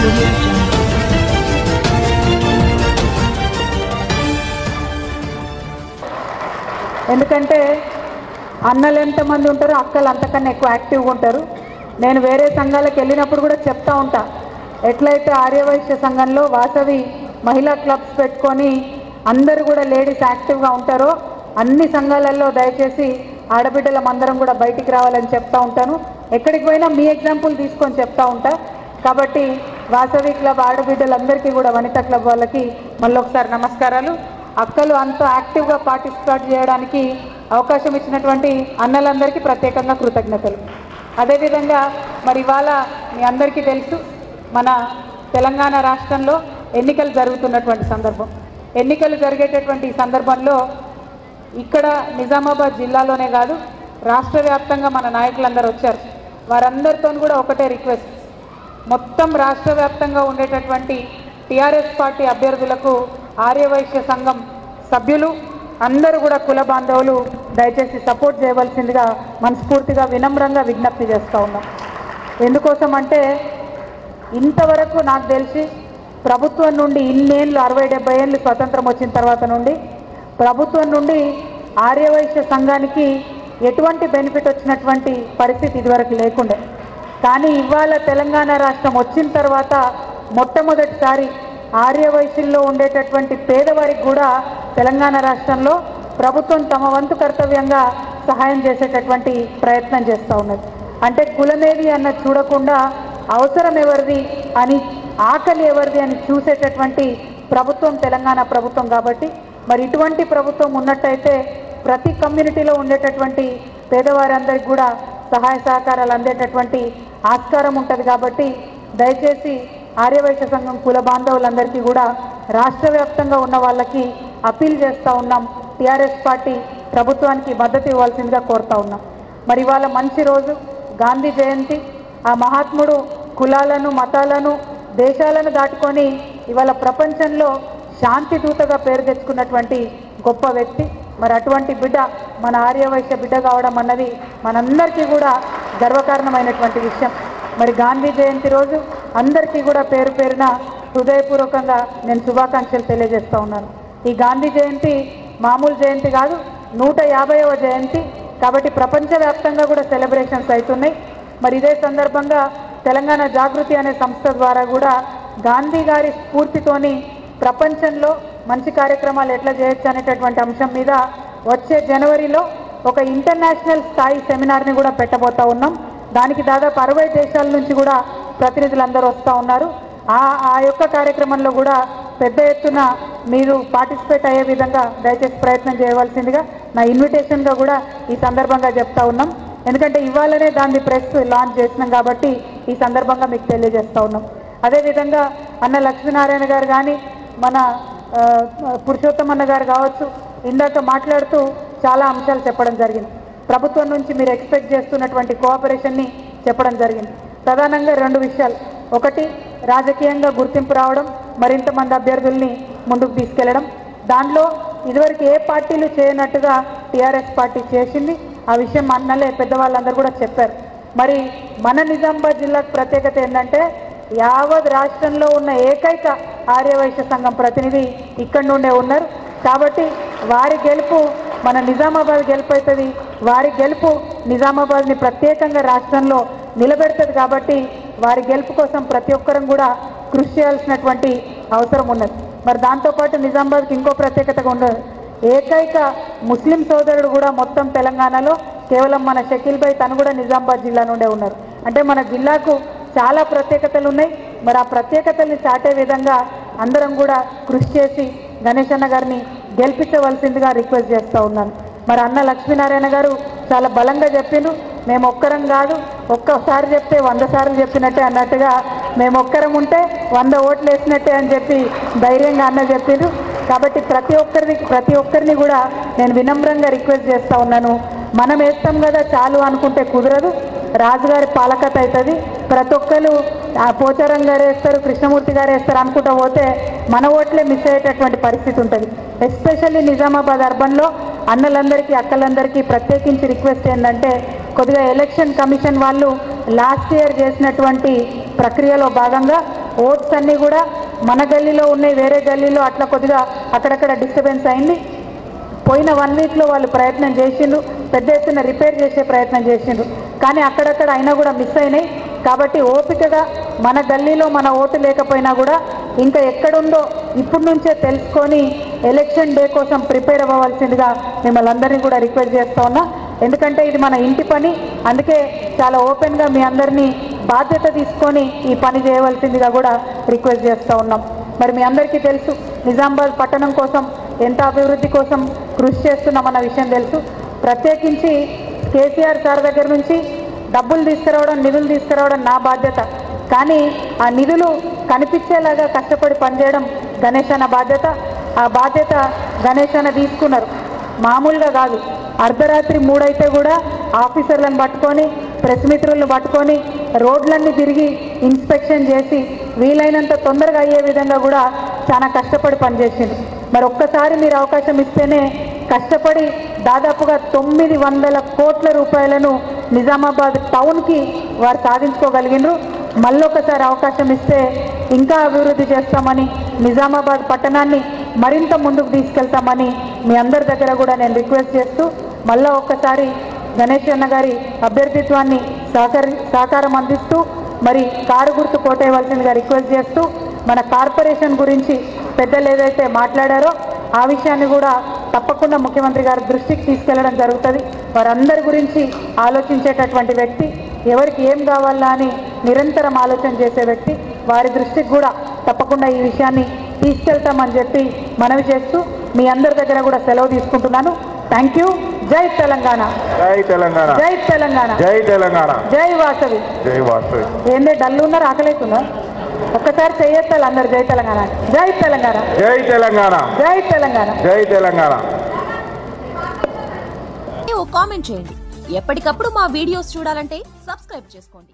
audio jungle. ఎందుకంటే అన్నలు ఎంతమంది ఉంటారో అక్కలు అంతకన్నా ఎక్కువ యాక్టివ్గా ఉంటారు. నేను వేరే సంఘాలకు వెళ్ళినప్పుడు కూడా చెప్తా ఉంటా, ఎట్లయితే ఆర్యవైశ్య సంఘంలో వాసవి మహిళా క్లబ్స్ పెట్టుకొని అందరూ కూడా లేడీస్ యాక్టివ్గా ఉంటారో అన్ని సంఘాలలో దయచేసి ఆడబిడ్డల మందరం కూడా బయటికి రావాలని చెప్తా ఉంటాను. ఎక్కడికి పోయినా మీ ఎగ్జాంపుల్ తీసుకొని చెప్తా ఉంటా. కాబట్టి వాసవి క్లబ్ ఆడబిడ్డలందరికీ కూడా వనితా క్లబ్ వాళ్ళకి మళ్ళీ ఒకసారి నమస్కారాలు. అక్కలు అంత యాక్టివ్గా పార్టిసిపేట్ చేయడానికి అవకాశం ఇచ్చినటువంటి అన్నలందరికీ ప్రత్యేకంగా కృతజ్ఞతలు. అదేవిధంగా మరి ఇవాళ మీ అందరికీ తెలుసు, మన తెలంగాణ రాష్ట్రంలో ఎన్నికలు జరుగుతున్నటువంటి సందర్భం. ఎన్నికలు జరిగేటటువంటి సందర్భంలో ఇక్కడ నిజామాబాద్ జిల్లాలోనే కాదు రాష్ట్ర వ్యాప్తంగా మన నాయకులందరూ వచ్చారు. వారందరితో కూడా ఒకటే రిక్వెస్ట్, మొత్తం రాష్ట్ర వ్యాప్తంగా ఉండేటటువంటి టీఆర్ఎస్ పార్టీ అభ్యర్థులకు ఆర్యవైశ్య సంఘం సభ్యులు అందరూ కూడా కుల బాంధవులు దయచేసి సపోర్ట్ చేయవలసిందిగా మనస్ఫూర్తిగా వినమ్రంగా విజ్ఞప్తి చేస్తూ ఉన్నాం. ఎందుకోసం అంటే ఇంతవరకు నాకు తెలిసి ప్రభుత్వం నుండి ఇన్నేళ్ళు 60-70 ఏళ్ళు స్వతంత్రం వచ్చిన తర్వాత నుండి ప్రభుత్వం నుండి ఆర్యవైశ్య సంఘానికి ఎటువంటి బెనిఫిట్ వచ్చినటువంటి పరిస్థితి ఇదివరకు లేకుండే. కానీ ఇవాళ తెలంగాణ రాష్ట్రం వచ్చిన తర్వాత మొట్టమొదటిసారి ఆర్యవైశ్యుల్లో ఉండేటటువంటి పేదవారికి కూడా తెలంగాణ రాష్ట్రంలో ప్రభుత్వం తమ వంతు కర్తవ్యంగా సహాయం చేసేటటువంటి ప్రయత్నం చేస్తూ ఉన్నది. అంటే కులమేది అన్న చూడకుండా అవసరం ఎవరిది అని, ఆకలి ఎవరిది అని చూసేటటువంటి ప్రభుత్వం తెలంగాణ ప్రభుత్వం. కాబట్టి మరి ఇటువంటి ప్రభుత్వం ఉన్నట్టయితే ప్రతి కమ్యూనిటీలో ఉండేటటువంటి పేదవారందరికీ కూడా సహాయ సహకారాలు అందేటటువంటి ఆస్కారం ఉంటుంది. కాబట్టి దయచేసి ఆర్యవైశ్య సంఘం కుల బాంధవులందరికీ కూడా రాష్ట్ర వ్యాప్తంగా ఉన్న వాళ్ళకి అప్పీల్ చేస్తూ ఉన్నాం, టీఆర్ఎస్ పార్టీ ప్రభుత్వానికి మద్దతు ఇవ్వాల్సిందిగా కోరుతూ ఉన్నాం. మరి ఇవాళ మంచి రోజు, గాంధీ జయంతి. ఆ మహాత్ముడు కులాలను, మతాలను, దేశాలను దాటుకొని ఇవాళ ప్రపంచంలో శాంతి దూతగా పేరు తెచ్చుకున్నటువంటి గొప్ప వ్యక్తి. మరి అటువంటి బిడ్డ మన ఆర్యవైశ్య బిడ్డ కావడం అన్నది మనందరికీ కూడా గర్వకారణమైనటువంటి విషయం. మరి గాంధీ జయంతి రోజు అందరికీ కూడా పేరు పేరున హృదయపూర్వకంగా నేను శుభాకాంక్షలు తెలియజేస్తూ ఉన్నాను. ఈ గాంధీ జయంతి మామూలు జయంతి కాదు, 150వ జయంతి. కాబట్టి ప్రపంచవ్యాప్తంగా కూడా సెలబ్రేషన్స్ అవుతున్నాయి. మరి ఇదే సందర్భంగా తెలంగాణ జాగృతి అనే సంస్థ ద్వారా కూడా గాంధీ గారి స్ఫూర్తితోని ప్రపంచంలో మంచి కార్యక్రమాలు ఎట్లా చేయొచ్చు అనేటటువంటి అంశం మీద వచ్చే జనవరిలో ఒక ఇంటర్నేషనల్ స్థాయి సెమినార్ని కూడా పెట్టబోతా ఉన్నాం. దానికి దాదాపు 60 దేశాల నుంచి కూడా ప్రతినిధులందరూ వస్తూ ఉన్నారు. ఆ యొక్క కార్యక్రమంలో కూడా పెద్ద ఎత్తున మీరు పార్టిసిపేట్ అయ్యే విధంగా దయచేసి ప్రయత్నం చేయవలసిందిగా నా ఇన్విటేషన్గా కూడా ఈ సందర్భంగా చెప్తా ఉన్నాం. ఎందుకంటే ఇవాళనే దాన్ని ప్రెస్ లాంచ్ చేసినాం కాబట్టి ఈ సందర్భంగా మీకు తెలియజేస్తూ ఉన్నాం. అదేవిధంగా అన్న లక్ష్మీనారాయణ గారు కానీ, మన పురుషోత్తమ్ అన్న గారు కావచ్చు, ఇందాక మాట్లాడుతూ చాలా అంశాలు చెప్పడం జరిగింది. ప్రభుత్వం నుంచి మీరు ఎక్స్పెక్ట్ చేస్తున్నటువంటి కోఆపరేషన్ని చెప్పడం జరిగింది. ప్రధానంగా 2 విషయాలు. ఒకటి, రాజకీయంగా గుర్తింపు రావడం, మరింత మంది అభ్యర్థుల్ని ముందుకు తీసుకెళ్లడం. దానిలో ఇదివరకు ఏ పార్టీలు చేయనట్టుగా టీఆర్ఎస్ పార్టీ చేసింది. ఆ విషయం అన్నలే పెద్దవాళ్ళందరూ కూడా చెప్పారు. మరి మన నిజామాబాద్ జిల్లాకు ప్రత్యేకత ఏంటంటే యావత్ రాష్ట్రంలో ఉన్న ఏకైక ఆర్యవైశ్య సంఘం ప్రతినిధి ఇక్కడ నుండే ఉన్నారు. కాబట్టి వారి గెలుపు మన నిజామాబాద్ గెలుపు అవుతుంది. వారి గెలుపు నిజామాబాద్ని ప్రత్యేకంగా రాష్ట్రంలో నిలబెడుతుంది. కాబట్టి వారి గెలుపు కోసం ప్రతి ఒక్కరం కూడా కృషి చేయాల్సినటువంటి అవసరం ఉన్నది. మరి దాంతోపాటు నిజామాబాద్కి ఇంకో ప్రత్యేకతగా ఉన్నది, ఏకైక ముస్లిం సోదరుడు కూడా మొత్తం తెలంగాణలో కేవలం మన షకీల్ భాయ్, తను కూడా నిజామాబాద్ జిల్లా నుండే ఉన్నారు. అంటే మన జిల్లాకు చాలా ప్రత్యేకతలు ఉన్నాయి. మరి ఆ ప్రత్యేకతల్ని చాటే విధంగా అందరం కూడా కృషి చేసి గణేష్ అన్న గారిని గెలిపించవలసిందిగా రిక్వెస్ట్ చేస్తూ ఉన్నాను. మరి అన్న లక్ష్మీనారాయణ గారు చాలా బలంగా చెప్పిండ్రు, మేము ఒక్కరం కాదు, ఒక్కసారి చెప్తే 100 సార్లు చెప్పినట్టే అన్నట్టుగా మేము ఒక్కరం ఉంటే 100 ఓట్లు వేసినట్టే అని చెప్పి ధైర్యంగా అన్న చెప్పిండ్రు. కాబట్టి ప్రతి ఒక్కరిని కూడా నేను వినమ్రంగా రిక్వెస్ట్ చేస్తూ ఉన్నాను, మనం వేస్తాం కదా చాలు అనుకుంటే కుదరదు. రాజుగారి పాలకత అవుతుంది. ప్రతి ఒక్కరు పోచారం గారు వేస్తారు, కృష్ణమూర్తి గారు వేస్తారు అనుకుంటూ పోతే మన ఓట్లే మిస్ అయ్యేటటువంటి పరిస్థితి ఉంటుంది. ఎస్పెషల్లీ నిజామాబాద్ అర్బన్లో అన్నలందరికీ, అక్కలందరికీ ప్రత్యేకించి రిక్వెస్ట్ ఏంటంటే, కొద్దిగా ఎలక్షన్ కమిషన్ వాళ్ళు లాస్ట్ ఇయర్ చేసినటువంటి ప్రక్రియలో భాగంగా ఓట్స్ అన్నీ కూడా మన గల్లీలో ఉన్నాయి, వేరే గల్లీలో అట్లా కొద్దిగా అక్కడక్కడ డిస్టర్బెన్స్ అయింది. పోయిన 1 వీక్లో వాళ్ళు ప్రయత్నం చేసిండ్రు, పెద్ద ఎత్తున రిపేర్ చేసే ప్రయత్నం చేసిండ్రు, కానీ అక్కడక్కడ అయినా కూడా మిస్ అయినాయి. కాబట్టి ఓపికగా మన గల్లీలో మన ఓటు లేకపోయినా కూడా ఇంకా ఎక్కడుందో ఇప్పుడు నుంచే తెలుసుకొని ఎలక్షన్ డే కోసం ప్రిపేర్ అవ్వవలసిందిగా మిమ్మల్ని అందరినీ కూడా రిక్వెస్ట్ చేస్తూ ఉన్నా. ఎందుకంటే ఇది మన ఇంటి పని, అందుకే చాలా ఓపెన్గా మీ అందరినీ బాధ్యత తీసుకొని ఈ పని చేయవలసిందిగా కూడా రిక్వెస్ట్ చేస్తూ ఉన్నాం. మరి మీ అందరికీ తెలుసు నిజామాబాద్ పట్టణం కోసం ఎంత అభివృద్ధి కోసం కృషి చేస్తున్నామన్న విషయం తెలుసు. ప్రత్యేకించి కేసీఆర్ సార్ దగ్గర నుంచి డబ్బులు తీసుకురావడం, నిధులు తీసుకురావడం నా బాధ్యత. కానీ ఆ నిధులు కనిపించేలాగా కష్టపడి పనిచేయడం గణేష్ అన్న బాధ్యత. ఆ బాధ్యత గణేష్ అన్న తీసుకున్నారు. మామూలుగా కాదు, అర్ధరాత్రి 3 అయితే కూడా ఆఫీసర్లను పట్టుకొని, ప్రెస్ మిత్రులను పట్టుకొని రోడ్లన్నీ తిరిగి ఇన్స్పెక్షన్ చేసి వీలైనంత తొందరగా అయ్యే విధంగా కూడా చాలా కష్టపడి పనిచేసింది. మరి ఒక్కసారి మీరు అవకాశం ఇస్తేనే కష్టపడి దాదాపుగా 900 కోట్ల రూపాయలను నిజామాబాద్ టౌన్కి వారు సాధించుకోగలిగినారు. మళ్ళొకసారి అవకాశం ఇస్తే ఇంకా అభివృద్ధి చేస్తామని, నిజామాబాద్ పట్టణాన్ని మరింత ముందుకు తీసుకెళ్తామని మీ అందరి దగ్గర కూడా నేను రిక్వెస్ట్ చేస్తూ మళ్ళీ ఒక్కసారి గణేష్ అన్న గారి అభ్యర్థిత్వాన్ని సహకారం అందిస్తూ మరి కారు గుర్తు కోటేయవలసిందిగా రిక్వెస్ట్ చేస్తూ మన కార్పొరేషన్ గురించి పెద్దలు ఏదైతే మాట్లాడారో ఆ విషయాన్ని కూడా తప్పకుండా ముఖ్యమంత్రి గారి దృష్టికి తీసుకెళ్లడం జరుగుతుంది. వారందరి గురించి ఆలోచించేటటువంటి వ్యక్తి, ఎవరికి ఏం కావాలా అని నిరంతరం ఆలోచన చేసే వ్యక్తి, వారి దృష్టికి కూడా తప్పకుండా ఈ విషయాన్ని తీసుకెళ్తామని చెప్పి మనవి చేస్తూ మీ అందరి దగ్గర కూడా సెలవు తీసుకుంటున్నాను. Thank you. జై తెలంగాణ, జై తెలంగాణ, జై తెలంగాణ, జై తెలంగాణ, జై వాసవి. జై వాసవి. ఏందే డల్లు ఉన్నారు, ఆకలేస్తున్నా? ఒక్కసారి చెయ్యొత్తాలి అందరు. జై తెలంగాణ, జై తెలంగాణ, జై తెలంగాణ, జై తెలంగాణ, జై తెలంగాణ. కామెంట్ చేయండి. ఎప్పటికప్పుడు మా వీడియోస్ చూడాలంటే సబ్స్క్రైబ్ చేసుకోండి.